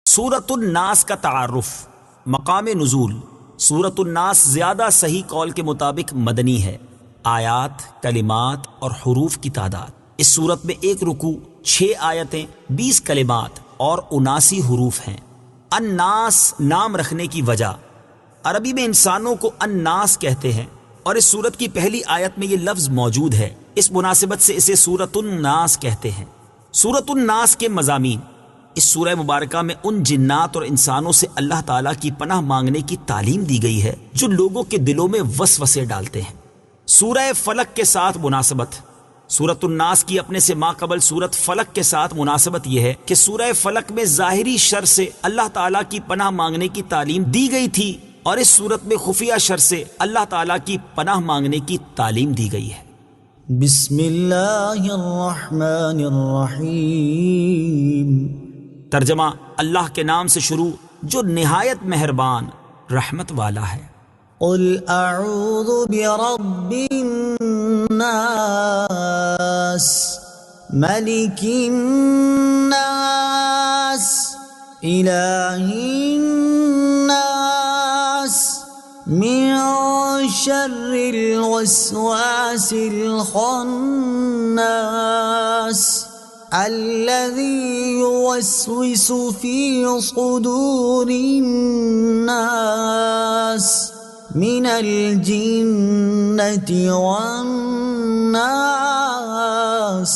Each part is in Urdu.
سورۃ الناس کا تعارف، مقام نزول۔ سورۃ الناس زیادہ صحیح قول کے مطابق مدنی ہے۔ آیات، کلمات اور حروف کی تعداد: اس صورت میں ایک رکوع، 6 آیتیں، 20 کلمات اور 79 حروف ہیں۔ الناس نام رکھنے کی وجہ: عربی میں انسانوں کو الناس کہتے ہیں اور اس صورت کی پہلی آیت میں یہ لفظ موجود ہے، اس مناسبت سے اسے سورۃ الناس کہتے ہیں۔ سورۃ الناس کے مضامین: اس سورہ مبارکہ میں ان جنات اور انسانوں سے اللہ تعالیٰ کی پناہ مانگنے کی تعلیم دی گئی ہے جو لوگوں کے دلوں میں وسوسے ڈالتے ہیں۔ سورہ فلق کے ساتھ مناسبت: سورۃ الناس کی اپنے سے ماقبل سورۃ فلق کے ساتھ مناسبت یہ ہے کہ سورہ فلق میں ظاہری شر سے اللہ تعالیٰ کی پناہ مانگنے کی تعلیم دی گئی تھی اور اس سورت میں خفیہ شر سے اللہ تعالیٰ کی پناہ مانگنے کی تعلیم دی گئی ہے۔ بسم اللہ الرحمن الرحیم۔ ترجمہ: اللہ کے نام سے شروع جو نہایت مہربان رحمت والا ہے۔ قل اعوذ برب الناس ملک الناس الہ الناس من شر الوسواس الخناس الذي يوسوس في صدور الناس من الجنة والناس۔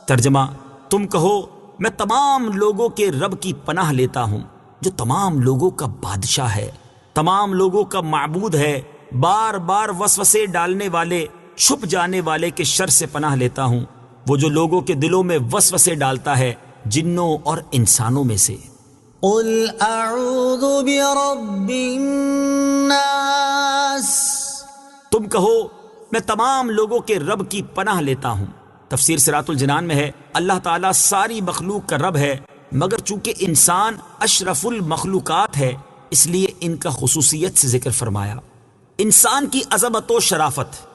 ترجمہ: تم کہو میں تمام لوگوں کے رب کی پناہ لیتا ہوں جو تمام لوگوں کا بادشاہ ہے، تمام لوگوں کا معبود ہے، بار بار وسوسے ڈالنے والے، چھپ جانے والے کے شر سے پناہ لیتا ہوں، وہ جو لوگوں کے دلوں میں وسوسے ڈالتا ہے، جنوں اور انسانوں میں سے۔ قل اعوذ برب الناس۔ تم کہو میں تمام لوگوں کے رب کی پناہ لیتا ہوں۔ تفسیر صراط الجنان میں ہے اللہ تعالیٰ ساری مخلوق کا رب ہے، مگر چونکہ انسان اشرف المخلوقات ہے اس لیے ان کا خصوصیت سے ذکر فرمایا۔ انسان کی عظمت و شرافت: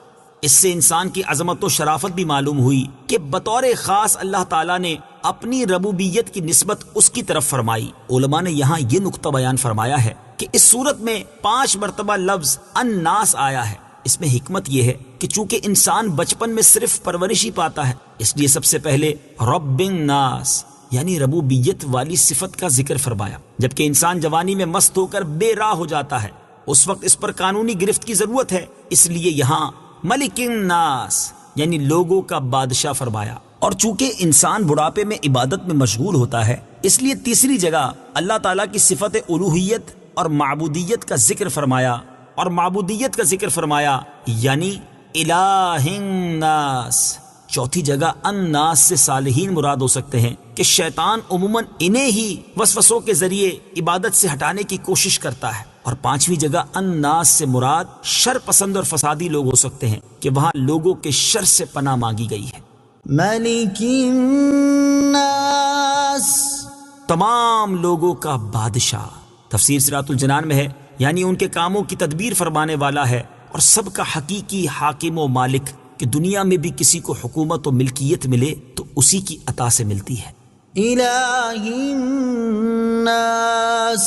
اس سے انسان کی عظمت و شرافت بھی معلوم ہوئی کہ بطور خاص اللہ تعالیٰ نے اپنی ربوبیت کی نسبت اس کی طرف فرمائی۔ علماء نے یہاں یہ نقطہ بیان فرمایا ہے کہ اس صورت میں 5 مرتبہ لفظ الناس آیا ہے۔ اس میں حکمت یہ ہے کہ چونکہ انسان بچپن میں صرف پرورش ہی پاتا ہے اس لیے سب سے پہلے رب الناس یعنی ربوبیت والی صفت کا ذکر فرمایا، جبکہ انسان جوانی میں مست ہو کر بے راہ ہو جاتا ہے، اس وقت اس پر قانونی گرفت کی ضرورت ہے، اس لیے یہاں ملک الناس یعنی لوگوں کا بادشاہ فرمایا۔ اور چونکہ انسان بڑھاپے میں عبادت میں مشغول ہوتا ہے اس لیے تیسری جگہ اللہ تعالیٰ کی صفت الوہیت اور معبودیت کا ذکر فرمایا، اور معبودیت کا ذکر فرمایا یعنی الہ الناس۔ چوتھی جگہ الناس سے صالحین مراد ہو سکتے ہیں کہ شیطان عموماً انہیں ہی وسوسوں کے ذریعے عبادت سے ہٹانے کی کوشش کرتا ہے، اور 5ویں جگہ الناس سے مراد شر پسند اور فسادی لوگ ہو سکتے ہیں کہ وہاں لوگوں کے شر سے پناہ مانگی گئی ہے۔ ملک الناس، تمام لوگوں کا بادشاہ۔ تفسیر صراط الجنان میں ہے یعنی ان کے کاموں کی تدبیر فرمانے والا ہے اور سب کا حقیقی حاکم و مالک، کہ دنیا میں بھی کسی کو حکومت و ملکیت ملے تو اسی کی عطا سے ملتی ہے۔ الہ الناس،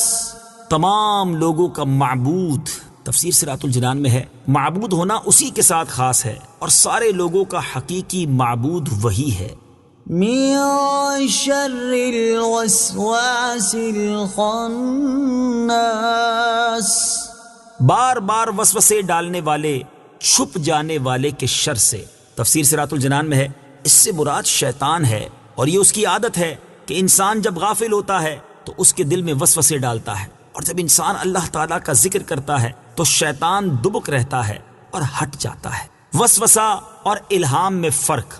تمام لوگوں کا معبود۔ تفسیر صراط الجنان میں ہے معبود ہونا اسی کے ساتھ خاص ہے اور سارے لوگوں کا حقیقی معبود وہی ہے۔ من شر الوسواس الخناس، بار بار وسوسے ڈالنے والے، چھپ جانے والے کے شر سے۔ تفسیر صراط الجنان میں ہے اس سے مراد شیطان ہے، اور یہ اس کی عادت ہے کہ انسان جب غافل ہوتا ہے تو اس کے دل میں وسوسے ڈالتا ہے، اور جب انسان اللہ تعالیٰ کا ذکر کرتا ہے تو شیطان دبک رہتا ہے اور ہٹ جاتا ہے۔ وسوسہ اور الہام میں فرق: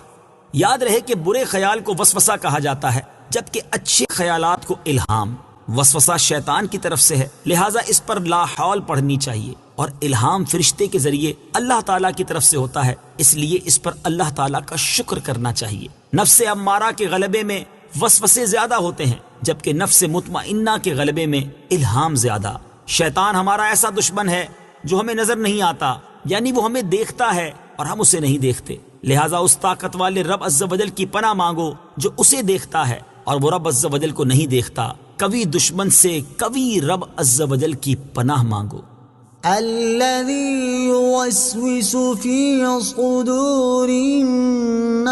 یاد رہے کہ برے خیال کو وسوسہ کہا جاتا ہے جبکہ اچھے خیالات کو الہام۔ وسوسہ شیطان کی طرف سے ہے، لہٰذا اس پر لا حول پڑھنی چاہیے، اور الہام فرشتے کے ذریعے اللہ تعالیٰ کی طرف سے ہوتا ہے، اس لیے اس پر اللہ تعالیٰ کا شکر کرنا چاہیے۔ نفس امارہ کے غلبے میں وسوسے زیادہ ہوتے ہیں جبکہ نفس مطمئنہ کے غلبے میں الہام زیادہ۔ شیطان ہمارا ایسا دشمن ہے جو ہمیں نظر نہیں آتا، یعنی وہ ہمیں دیکھتا ہے اور ہم اسے نہیں دیکھتے، لہٰذا اس طاقت والے رب عز و جل کی پناہ مانگو جو اسے دیکھتا ہے اور وہ رب عز و جل کو نہیں دیکھتا، قوی دشمن سے قوی رب عز و جل کی پناہ مانگو۔ الذي يوسوس في صدور الناس،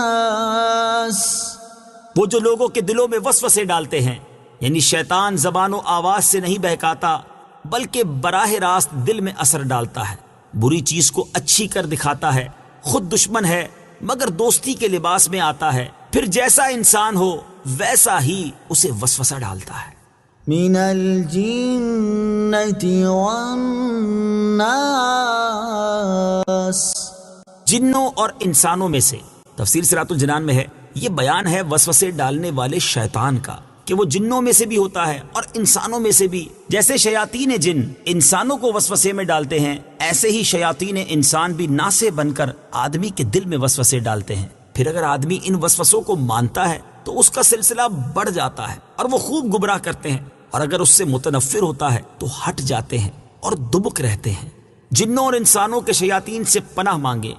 وہ جو لوگوں کے دلوں میں وسوسے ڈالتے ہیں، یعنی شیطان زبان و آواز سے نہیں بہکاتا بلکہ براہ راست دل میں اثر ڈالتا ہے، بری چیز کو اچھی کر دکھاتا ہے، خود دشمن ہے مگر دوستی کے لباس میں آتا ہے، پھر جیسا انسان ہو ویسا ہی اسے وسوسہ ڈالتا ہے۔ من الجنة والناس، جنوں اور انسانوں میں سے۔ تفسیر صراط الجنان میں ہے یہ بیان ہے وسوسے ڈالنے والے شیطان کا کہ وہ جنوں میں سے بھی ہوتا ہے اور انسانوں میں سے بھی۔ جیسے شیاطین جن انسانوں کو وسوسے میں ڈالتے ہیں، ایسے ہی شیاطین انسان بھی ناسے بن کر آدمی کے دل میں وسوسے ڈالتے ہیں۔ پھر اگر آدمی ان وسوسوں کو مانتا ہے تو اس کا سلسلہ بڑھ جاتا ہے اور وہ خوب گمراہ کرتے ہیں، اور اگر اس سے متنفر ہوتا ہے تو ہٹ جاتے ہیں اور دبک رہتے ہیں۔ جنوں اور انسانوں کے شیاطین سے پناہ مانگے۔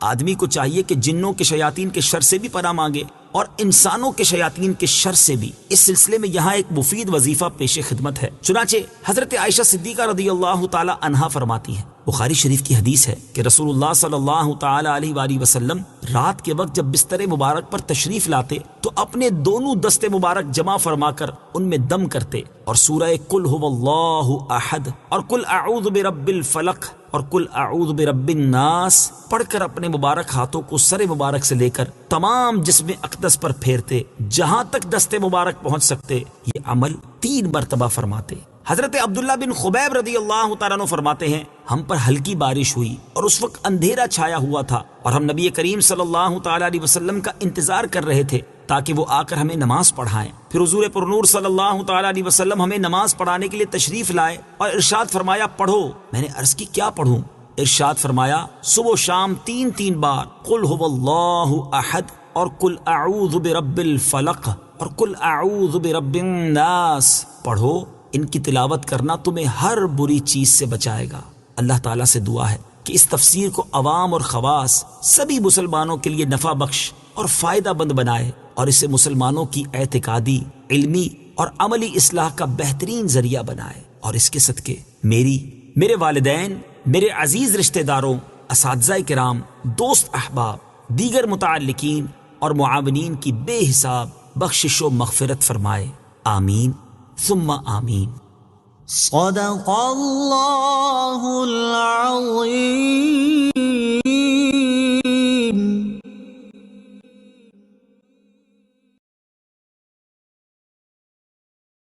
آدمی کو چاہیے کہ جنوں کے شیاطین کے شر سے بھی پناہ مانگے اور انسانوں کے شیاطین کے شر سے بھی۔ اس سلسلے میں یہاں ایک مفید وظیفہ پیش خدمت ہے۔ چنانچہ حضرت عائشہ صدیقہ رضی اللہ تعالی عنہا فرماتی ہیں، بخاری شریف کی حدیث ہے کہ رسول اللہ صلی اللہ تعالی علیہ وآلہ وسلم رات کے وقت جب بستر مبارک پر تشریف لاتے تو اپنے دونوں دستے مبارک جمع فرما کر ان میں دم کرتے اور سورہ قل هو اللہ احد اور قل اعوذ برب الفلق اور قل اعوذ برب الناس پڑھ کر اپنے مبارک ہاتھوں کو سر مبارک سے لے کر تمام جسم اقدس پر پھیرتے، جہاں تک دستے مبارک پہنچ سکتے۔ یہ عمل 3 مرتبہ فرماتے۔ حضرت عبداللہ بن خبیب رضی اللہ تعالیٰ عنہ فرماتے ہیں، ہم پر ہلکی بارش ہوئی اور اس وقت اندھیرا چھایا ہوا تھا اور ہم نبی کریم صلی اللہ تعالیٰ علیہ وسلم کا انتظار کر رہے تھے تاکہ وہ آ کر ہمیں نماز پڑھائیں۔ پھر حضور پرنور صلی اللہ تعالیٰ علیہ وسلم ہمیں نماز پڑھانے کے لیے تشریف لائے اور ارشاد فرمایا پڑھو۔ میں نے عرض کی کیا پڑھوں؟ ارشاد فرمایا صبح و شام 3 بار قل هو اللہ احد اور قل اعوذ برب الفلق اور قل اعوذ برب الناس پڑھو۔ ان کی تلاوت کرنا تمہیں ہر بری چیز سے بچائے گا۔ اللہ تعالیٰ سے دعا ہے کہ اس تفسیر کو عوام اور خواص سبھی مسلمانوں کے لیے نفع بخش اور فائدہ مند بنائے اور اسے مسلمانوں کی اعتقادی، علمی اور عملی اصلاح کا بہترین ذریعہ بنائے، اور اس کے صدقے میرے والدین، میرے عزیز رشتہ داروں، اساتذہ کرام، دوست احباب، دیگر متعلقین اور معاونین کی بے حساب بخشش و مغفرت فرمائے، آمین ثم آمین۔ صدق اللہ العظیم۔